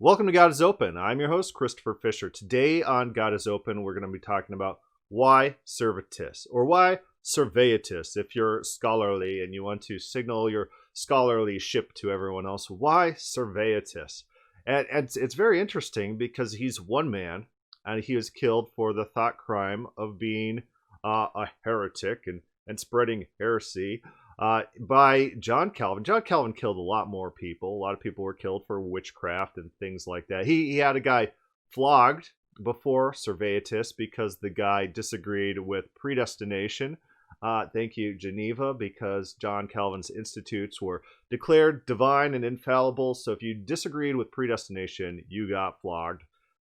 Welcome to God is Open. I'm your host, Christopher Fisher. Today on God is Open, we're going to be talking about why Servetus, or why Servetus, if you're scholarly and you want to signal your scholarlyship to everyone else. Why Servetus? And it's very interesting because he's one man, and he was killed for the thought crime of being a heretic and spreading heresy. By John Calvin. John Calvin killed a lot more people. A lot of people were killed for witchcraft and things like that. He had a guy flogged before Servetus because the guy disagreed with predestination. Thank you, Geneva, because John Calvin's institutes were declared divine and infallible. So if you disagreed with predestination, you got flogged.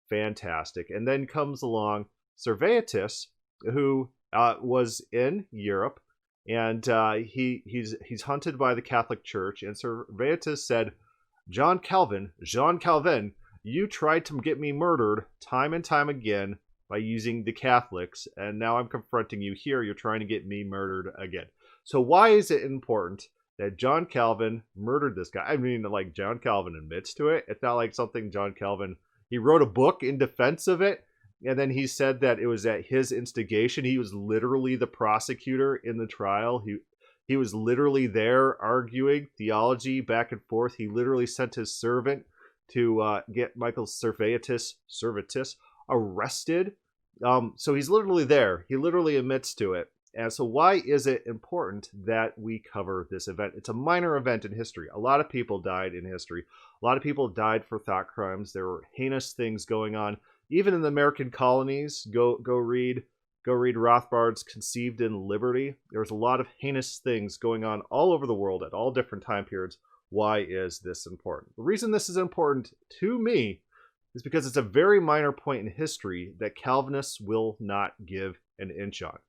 Fantastic. And then comes along Servetus, who was in Europe. And he's hunted by the Catholic Church, and Servetus said, Jean Calvin, you tried to get me murdered time and time again by using the Catholics, and now I'm confronting you here. You're trying to get me murdered again. So why is it important that John Calvin murdered this guy? I mean, like, John Calvin admits to it. It's not like something John Calvin, he wrote a book in defense of it. And then he said that it was at his instigation. He was literally the prosecutor in the trial. He was literally there arguing theology back and forth. He literally sent his servant to get Michael Servetus arrested. So he's literally there. He literally admits to it. And so why is it important that we cover this event? It's a minor event in history. A lot of people died in history. A lot of people died for thought crimes. There were heinous things going on. Even in the American colonies, go read Rothbard's Conceived in Liberty. There's a lot of heinous things going on all over the world at all different time periods. Why is this important? The reason this is important to me is because it's a very minor point in history that Calvinists will not give an inch on.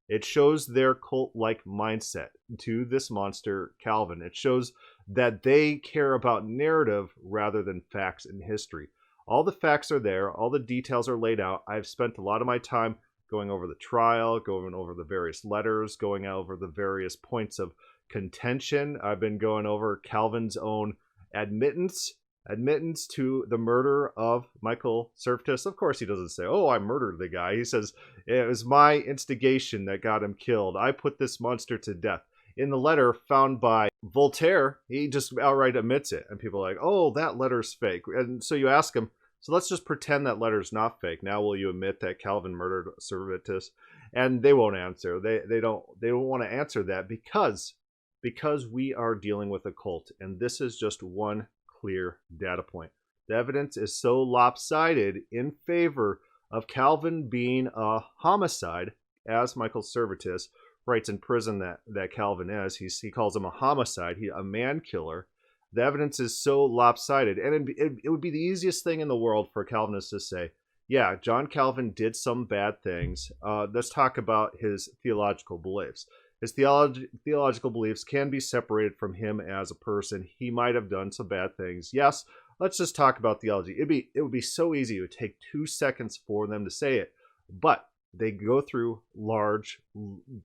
It shows their cult-like mindset to this monster Calvin. It shows that they care about narrative rather than facts in history. All the facts are there. All the details are laid out. I've spent a lot of my time going over the trial, going over the various letters, going over the various points of contention. I've been going over Calvin's own admittance to the murder of Michael Servetus. Of course, he doesn't say, oh, I murdered the guy. He says, it was my instigation that got him killed. I put this monster to death. In the letter found by Voltaire, he just outright admits it. And people are like, oh, that letter's fake. And so you ask him, so let's just pretend that letter's not fake. Now will you admit that Calvin murdered Servetus? And they won't answer. They don't want to answer that because we are dealing with a cult. And this is just one clear data point. The evidence is so lopsided in favor of Calvin being a homicide, as Michael Servetus writes in prison that Calvin is. He calls him a homicide, a man killer. The evidence is so lopsided. And it would be the easiest thing in the world for Calvinists to say, yeah, John Calvin did some bad things. Let's talk about his theological beliefs. His theological beliefs can be separated from him as a person. He might have done some bad things. Yes, let's just talk about theology. It would be so easy. It would take 2 seconds for them to say it. But they go through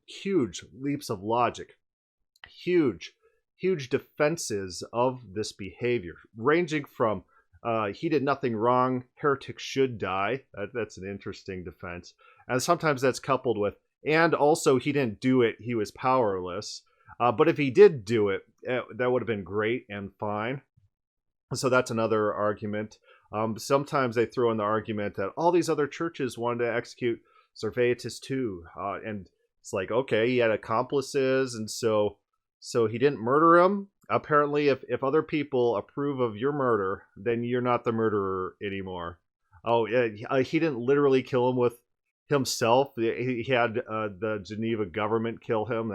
huge leaps of logic, huge defenses of this behavior, ranging from he did nothing wrong, heretics should die. That's an interesting defense. And sometimes that's coupled with, and also he didn't do it, he was powerless. But if he did do it, that would have been great and fine. So that's another argument. Sometimes they throw in the argument that all these other churches wanted to execute Servetus too, and it's like, okay, he had accomplices, and so he didn't murder him. Apparently, if other people approve of your murder, then you're not the murderer anymore. Oh, yeah, he didn't literally kill him with himself. He had the Geneva government kill him.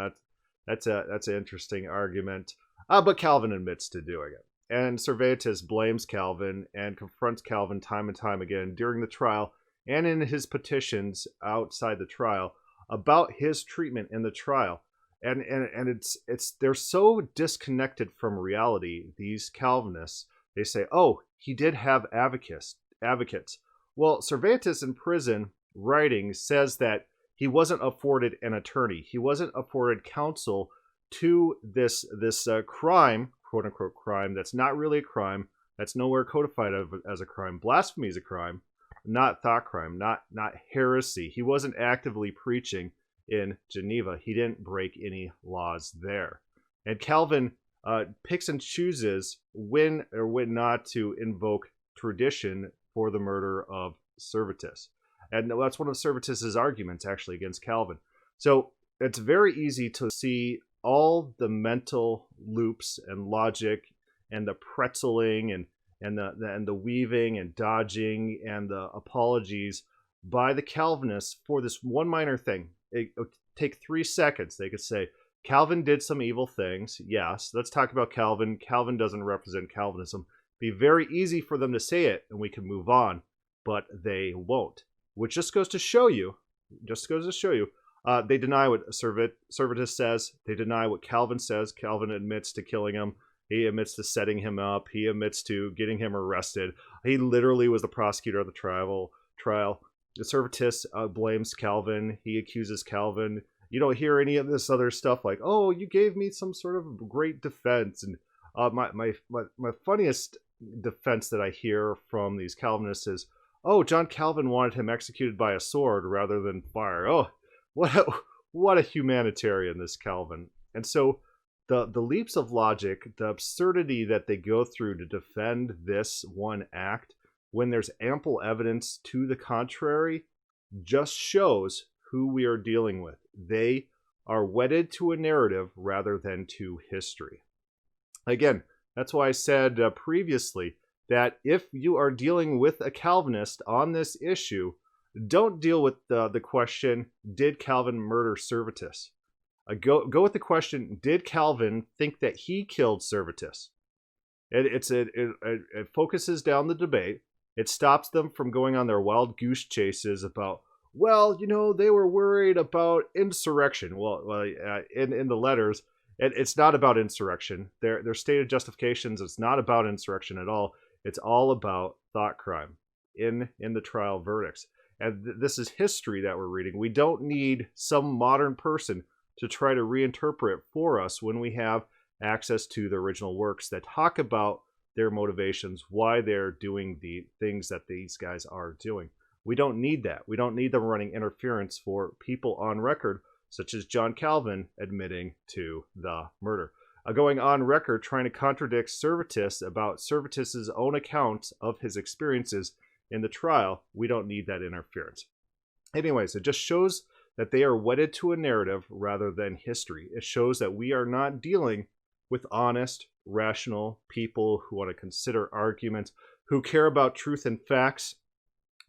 That's an interesting argument. But Calvin admits to doing it, and Servetus blames Calvin and confronts Calvin time and time again during the trial and in his petitions outside the trial about his treatment in the trial. And it's they're so disconnected from reality, these Calvinists. They say, oh, he did have advocates. Well, Servetus in prison writing says that he wasn't afforded an attorney. He wasn't afforded counsel to this crime, quote unquote crime, that's not really a crime, That's nowhere codified as a crime. Blasphemy is a crime, not thought crime, not heresy. He wasn't actively preaching in Geneva. He didn't break any laws there. And Calvin picks and chooses when or when not to invoke tradition for the murder of Servetus. And that's one of Servetus's arguments, actually, against Calvin. So it's very easy to see all the mental loops and logic and the pretzeling and the weaving and dodging and the apologies by the Calvinists for this one minor thing. It would take 3 seconds. They could say, Calvin did some evil things. Yes, let's talk about Calvin. Calvin doesn't represent Calvinism. Be very easy for them to say it and we can move on, but they won't. Which just goes to show you, they deny what Servetus says. They deny what Calvin says. Calvin admits to killing him. He admits to setting him up. He admits to getting him arrested. He literally was the prosecutor of the trial. Servetus blames Calvin. He accuses Calvin. You don't hear any of this other stuff like, oh, you gave me some sort of great defense. And my funniest defense that I hear from these Calvinists is, oh, John Calvin wanted him executed by a sword rather than fire. Oh, what a humanitarian, this Calvin. And so the leaps of logic, the absurdity that they go through to defend this one act when there's ample evidence to the contrary, just shows who we are dealing with. They are wedded to a narrative rather than to history. Again, that's why I said previously that if you are dealing with a Calvinist on this issue, don't deal with the question, did Calvin murder Servetus? Go with the question, did Calvin think that he killed Servetus? It focuses down the debate. It stops them from going on their wild goose chases about, well, they were worried about insurrection. Well, in the letters, it's not about insurrection. Their stated justifications, it's not about insurrection at all. It's all about thought crime in the trial verdicts. And this is history that we're reading. We don't need some modern person to try to reinterpret for us when we have access to the original works that talk about their motivations, why they're doing the things that these guys are doing. We don't need that. We don't need them running interference for people on record, such as John Calvin admitting to the murder. Going on record trying to contradict Servetus about Servetus's own account of his experiences in the trial. We don't need that interference. Anyways, it just shows that they are wedded to a narrative rather than history. It shows that we are not dealing with honest, rational people who want to consider arguments, who care about truth and facts.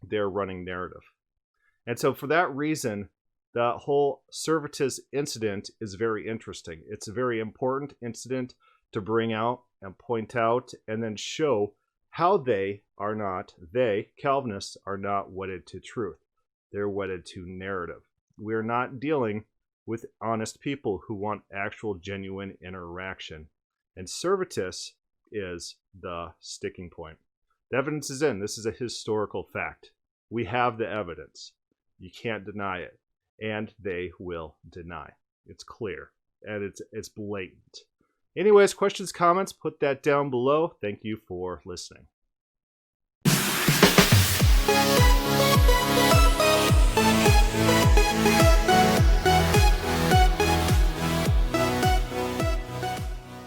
They're running narrative. And so for that reason, the whole Servetus incident is very interesting. It's a very important incident to bring out and point out and then show how Calvinists are not wedded to truth. They're wedded to narrative. We're not dealing with honest people who want actual genuine interaction. And Servetus is the sticking point. The evidence is in. This is a historical fact. We have the evidence. You can't deny it. And they will deny. It's clear. And it's blatant. Anyways, questions, comments, put that down below. Thank you for listening.